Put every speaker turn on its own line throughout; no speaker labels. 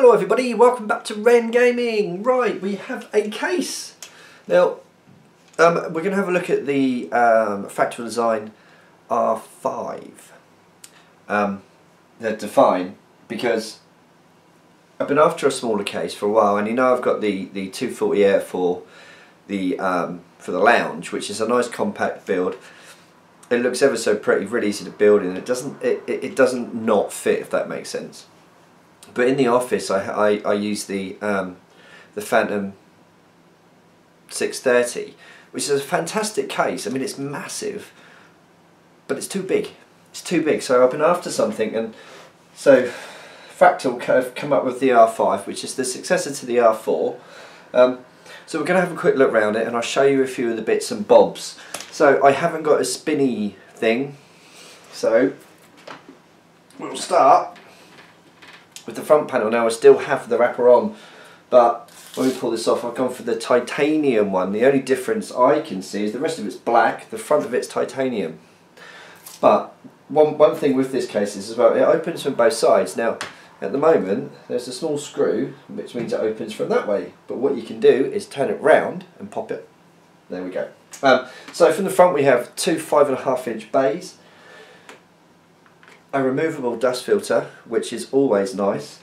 Hello everybody, welcome back to Ren Gaming. Right, we have a case. Now, we're going to have a look at the Fractal Design R5. They're Define, because I've been after a smaller case for a while, and you know I've got the 240 Air for the lounge, which is a nice compact build. It looks ever so pretty, really easy to build, and it doesn't not fit, if that makes sense. But in the office, I use the Phantom 630, which is a fantastic case. I mean, it's massive, but it's too big. It's too big. So I've been after something, and so Fractal have come up with the R5, which is the successor to the R4. So we're going to have a quick look around it, and I'll show you a few of the bits and bobs. So I haven't got a spinny thing, so we'll start with the front panel. Now I still have the wrapper on, but when we pull this off, I've gone for the titanium one. The only difference I can see is the rest of it's black, the front of it's titanium. But one thing with this case is as well, it opens from both sides. Now at the moment there's a small screw, which means it opens from that way, but what you can do is turn it round and pop it. There we go. So from the front we have two 5.5-inch bays, a removable dust filter, which is always nice,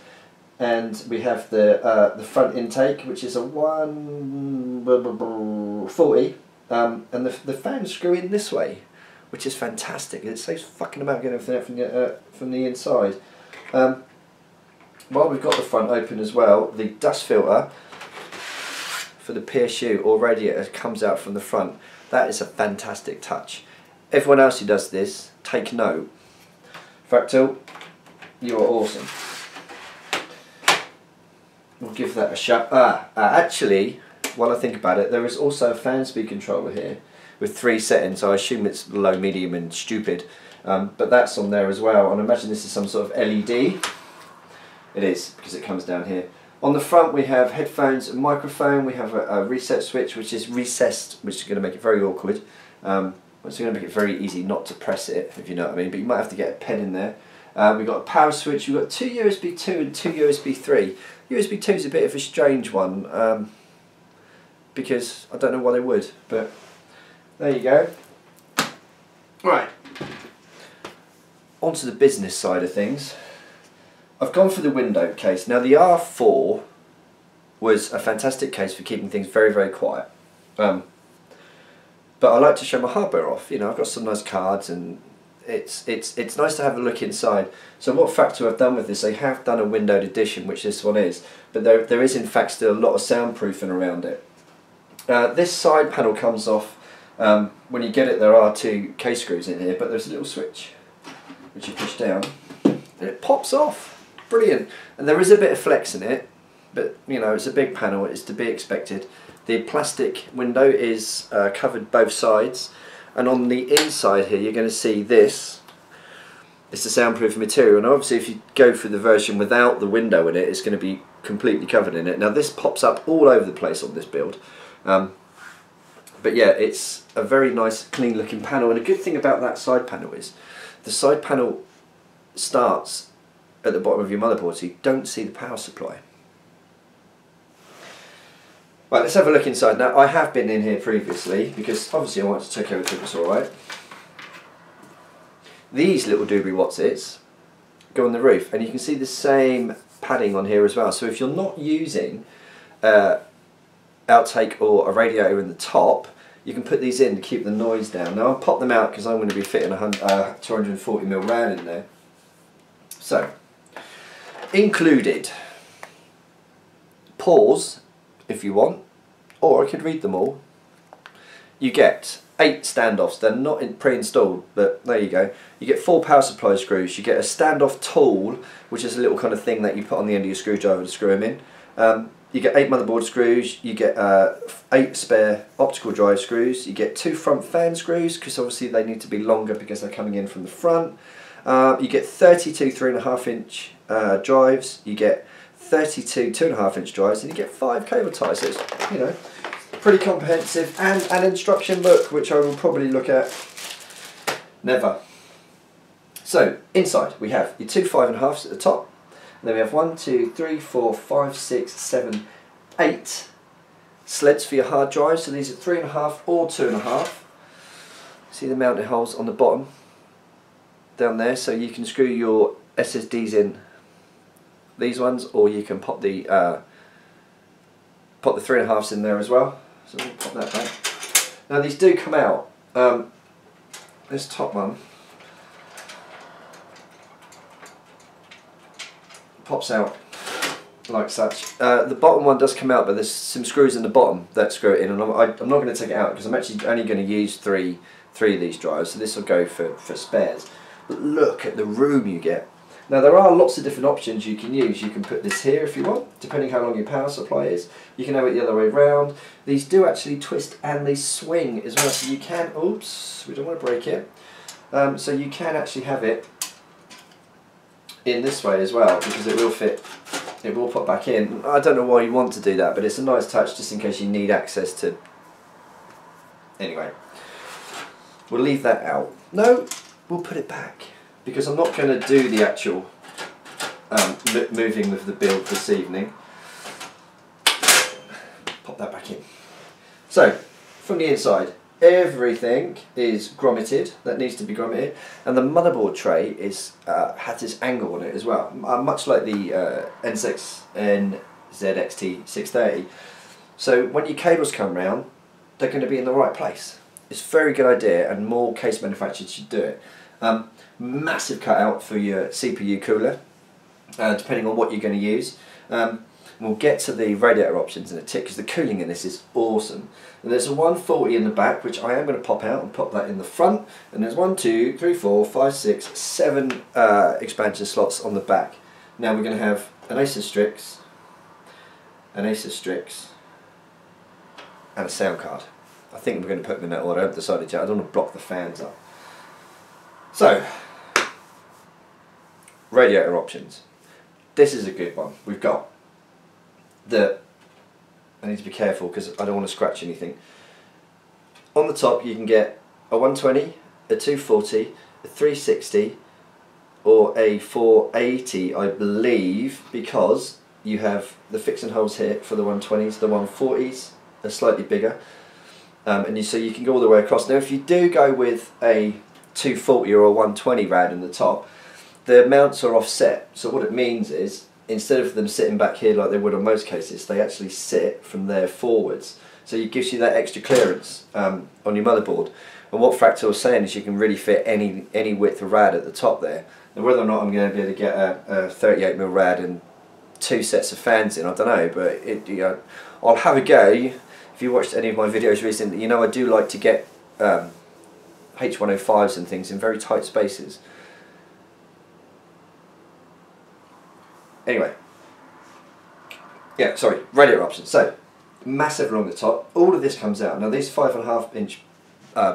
and we have the front intake, which is a 140, and the fans screw in this way, which is fantastic. It saves fucking about getting everything out from the inside. While we've got the front open as well, the dust filter for the PSU or radiator comes out from the front. That is a fantastic touch. Everyone else who does this, take note. Fractal, you are awesome. We'll give that a shot. Actually, while I think about it, there is also a fan speed controller here with 3 settings. So I assume it's low, medium and stupid, but that's on there as well, and I imagine this is some sort of LED. It is, because it comes down here. On the front we have headphones and microphone. We have a reset switch, which is recessed, which is going to make it very awkward. It's going to make it very easy not to press it, if you know what I mean, but you might have to get a pen in there. We've got a power switch. We've got 2 USB 2 and 2 USB 3. USB 2 is a bit of a strange one, because I don't know why they would, but there you go. Right, on to the business side of things. I've gone for the window case. Now the R4 was a fantastic case for keeping things very, very quiet. But I like to show my hardware off. You know, I've got some nice cards, and it's nice to have a look inside. So what Fractal have done with this, they have done a windowed edition, which this one is, but there is in fact still a lot of soundproofing around it. This side panel comes off. When you get it, there are 2 case screws in here, but there's a little switch which you push down and it pops off. Brilliant. And there is a bit of flex in it, but you know, it's a big panel, it's to be expected. The plastic window is covered both sides, and on the inside here you're going to see this. It's a soundproof material, and obviously if you go for the version without the window in it, it's going to be completely covered in it. Now this pops up all over the place on this build, but yeah, it's a very nice clean looking panel. And a good thing about that side panel is the side panel starts at the bottom of your motherboard, so you don't see the power supply. Right, let's have a look inside. Now I have been in here previously, because obviously I want to check everything was alright. These little doobly whatsits go on the roof, and you can see the same padding on here as well. So if you're not using outtake or a radiator in the top, you can put these in to keep the noise down. Now I'll pop them out because I'm going to be fitting a 240mm round in there. So, included, pause if you want, or I could read them all. You get 8 standoffs. They're not pre-installed, but there you go. You get 4 power supply screws. You get a standoff tool, which is a little kind of thing that you put on the end of your screwdriver to screw them in. You get 8 motherboard screws. You get 8 spare optical drive screws. You get 2 front fan screws, because obviously they need to be longer because they're coming in from the front. You get 32 3.5-inch drives. You get 32 2.5-inch drives, and you get 5 cable ties. So it's, you know, pretty comprehensive, and an instruction book, which I will probably look at never. So inside we have your 2 5.5s at the top, And then we have 1, 2, 3, 4, 5, 6, 7, 8 sleds for your hard drive. So these are 3.5 or 2.5. See the mounting holes on the bottom down there, so you can screw your SSDs in these ones, or you can pop the 3.5s in there as well. So we'll pop that back. Now these do come out. This top one pops out like such. The bottom one does come out, but there's some screws in the bottom that screw it in, and I'm not going to take it out because I'm actually only going to use three of these drives, so this will go for spares. But look at the room you get. Now there are lots of different options you can use. You can put this here if you want, depending how long your power supply is. You can have it the other way around. These do actually twist and they swing as well, so you can, oops, we don't want to break it. So you can actually have it in this way as well, because it will fit, it will put back in. I don't know why you want to do that, but it's a nice touch just in case you need access to... Anyway, we'll leave that out. No, we'll put it back, because I'm not going to do the actual moving of the build this evening. Pop that back in. So, from the inside, everything is grommeted, that needs to be grommeted, and the motherboard tray is has this angle on it as well, much like the NZXT630. So when your cables come round, they're going to be in the right place. It's a very good idea, and more case manufacturers should do it. Massive cutout for your CPU cooler, depending on what you're going to use. We'll get to the radiator options in a tick, because the cooling in this is awesome. And there's a 140 in the back, which I am going to pop out and pop that in the front. And there's 1, 2, 3, 4, 5, 6, 7 expansion slots on the back. Now we're going to have an Acer Strix, an Acer Strix, and a sound card. I think we're going to put them in that order. I haven't decided yet. I don't want to block the fans up. So, radiator options. This is a good one. We've got the, I need to be careful because I don't want to scratch anything. On the top you can get a 120, a 240, a 360 or a 480 I believe, because you have the fixing holes here for the 120s, the 140s are slightly bigger, and so you can go all the way across. Now if you do go with a 240 or a 120 rad in the top, the mounts are offset, so what it means is instead of them sitting back here like they would in most cases, they actually sit from there forwards. So it gives you that extra clearance on your motherboard. And what Fractal is saying is you can really fit any width of rad at the top there. Now whether or not I'm going to be able to get a 38mm rad and 2 sets of fans in, I don't know, but I'll have a go. If you watched any of my videos recently, you know I do like to get H105s and things in very tight spaces. Anyway, yeah, sorry, radiator options. So, massive along the top. All of this comes out. Now these 5.5-inch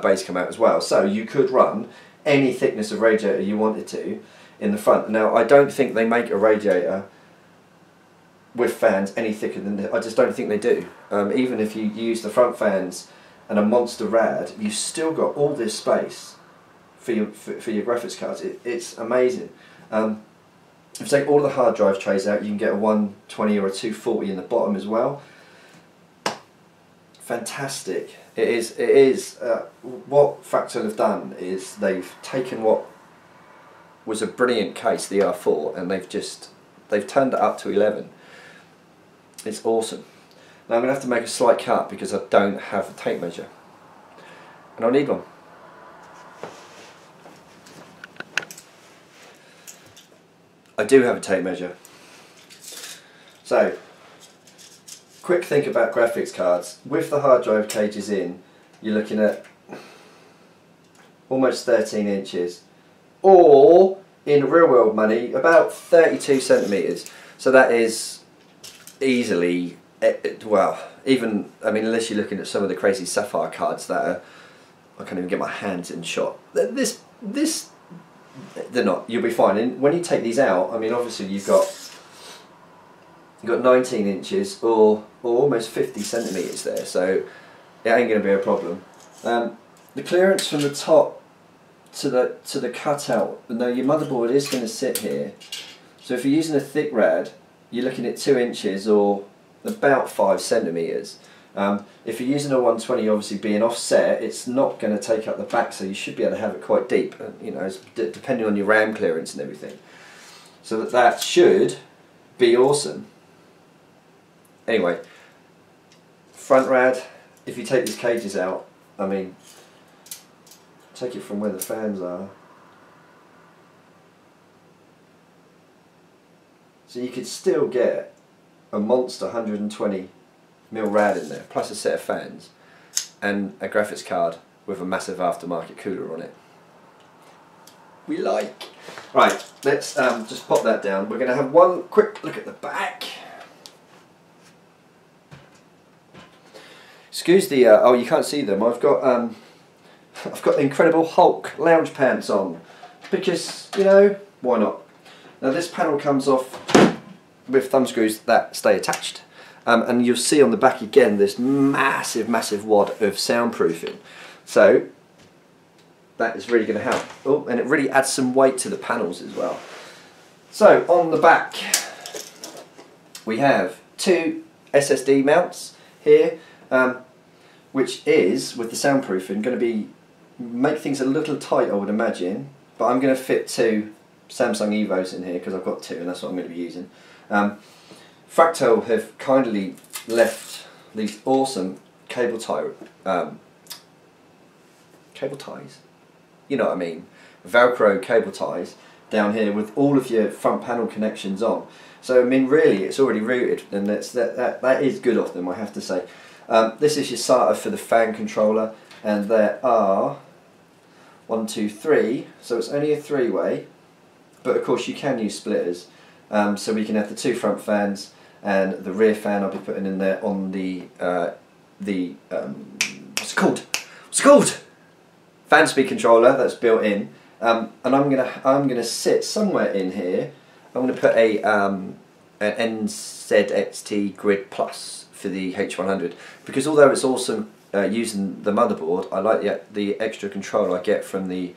bays come out as well, so you could run any thickness of radiator you wanted to in the front. Now I don't think they make a radiator with fans any thicker than this. I just don't think they do. Even if you use the front fans and a monster rad, you've still got all this space for your graphics cards. It's amazing. If you take all the hard drive trays out, you can get a 120 or a 240 in the bottom as well. Fantastic. It is. What Fractal have done is they've taken what was a brilliant case, the R4, and they've turned it up to 11. It's awesome. Now I'm going to have to make a slight cut because I don't have a tape measure, and I'll need one. I do have a tape measure. So, quick think about graphics cards. With the hard drive cages in, you're looking at almost 13 inches, or in real world money, about 32 centimetres. So that is easily, well, even, I mean, unless you're looking at some of the crazy Sapphire cards that are, I can't even get my hands in shot. They're not. You'll be fine. And when you take these out, I mean, obviously you've got 19 inches or almost 50 centimetres there, so it ain't going to be a problem. The clearance from the top to the cutout. Now your motherboard is going to sit here, So if you're using a thick rad, you're looking at 2 inches or about 5 centimetres. If you're using a 120, obviously being offset, it's not going to take up the back, so you should be able to have it quite deep, you know, depending on your ram clearance and everything. So that should be awesome. Anyway, front rad, if you take these cages out, I mean, take it from where the fans are. So you could still get a monster 120mm rad in there, plus a set of fans and a graphics card with a massive aftermarket cooler on it. We like. Right, let's just pop that down. We're going to have one quick look at the back. Excuse the oh, you can't see them. I've got the Incredible Hulk lounge pants on because, you know, why not? Now this panel comes off with thumb screws that stay attached, and you'll see on the back again this massive wad of soundproofing. So that is really going to help. Oh, and it really adds some weight to the panels as well. So on the back we have 2 SSD mounts here, which is, with the soundproofing, going to make things a little tight, I would imagine, but I'm going to fit 2 Samsung Evos in here because I've got 2 and that's what I'm going to be using. Fractal have kindly left these awesome cable ties, you know what I mean, Velcro cable ties down here with all of your front panel connections on. So I mean, really, it's already routed, and that is good of them, I have to say. This is your SATA for the fan controller, and there are 1, 2, 3, so it's only a 3-way, but of course you can use splitters, so we can have the 2 front fans and the rear fan I'll be putting in there on the what's it called? Fan speed controller that's built in, and I'm gonna sit somewhere in here. I'm gonna put an NZXT Grid Plus for the H100, because although it's awesome using the motherboard, I like the extra control I get from the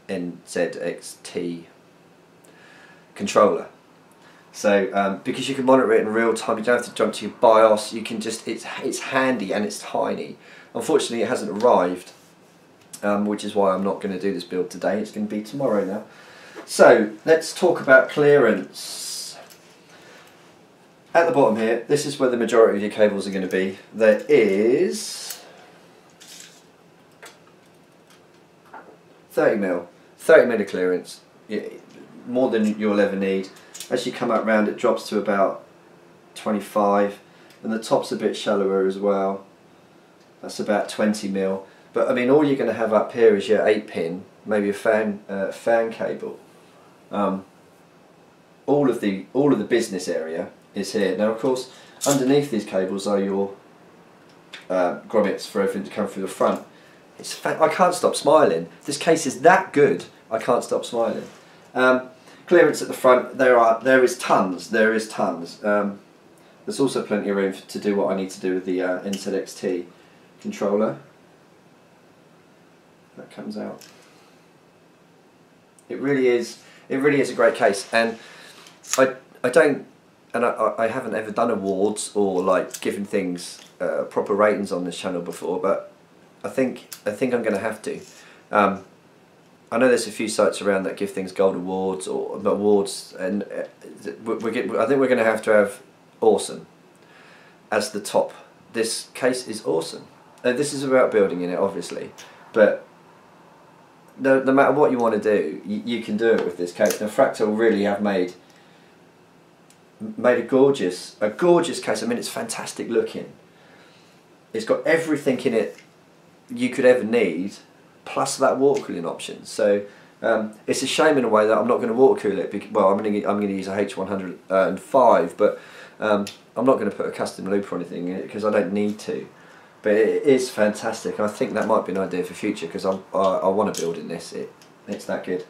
NZXT controller. So because you can monitor it in real time, you don't have to jump to your BIOS. You can just it's handy and it's tiny. Unfortunately, it hasn't arrived, which is why I'm not going to do this build today. It's going to be tomorrow now. So let's talk about clearance. At the bottom here, this is where the majority of your cables are going to be. There is 30mm of clearance, more than you'll ever need. As you come up round, it drops to about 25, and the top's a bit shallower as well. That's about 20mm. But I mean, all you're going to have up here is your 8-pin, maybe a fan cable. All of the business area is here. Now, of course, underneath these cables are your grommets for everything to come through the front. I can't stop smiling. This case is that good. I can't stop smiling. Clearance at the front. There is tons. There's also plenty of room to do what I need to do with the NZXT controller. That comes out. It really is a great case, and I haven't ever done awards or like given things proper ratings on this channel before, but I think I'm going to have to. I know there's a few sites around that give things gold awards or awards, and I think we're going to have awesome as the top. This case is awesome. This is about building in it, obviously, but no matter what you want to do, you can do it with this case. Now, Fractal really have made a gorgeous case. I mean, it's fantastic looking. It's got everything in it you could ever need, plus that water cooling option. So it's a shame in a way that I'm not going to water cool it. Well, I'm going to use a H105, but I'm not going to put a custom loop or anything in it because I don't need to. But it is fantastic. I think that might be an idea for future because I want to build in this. It's that good.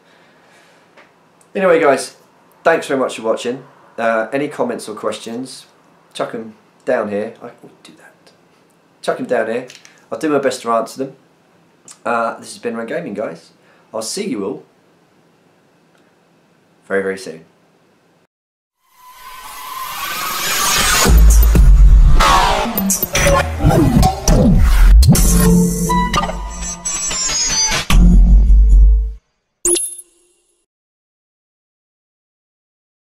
Anyway, guys, thanks very much for watching. Any comments or questions, chuck them down here. I will do that. Chuck them down here. I'll do my best to answer them. This has been Run Gaming, guys. I'll see you all very, very soon.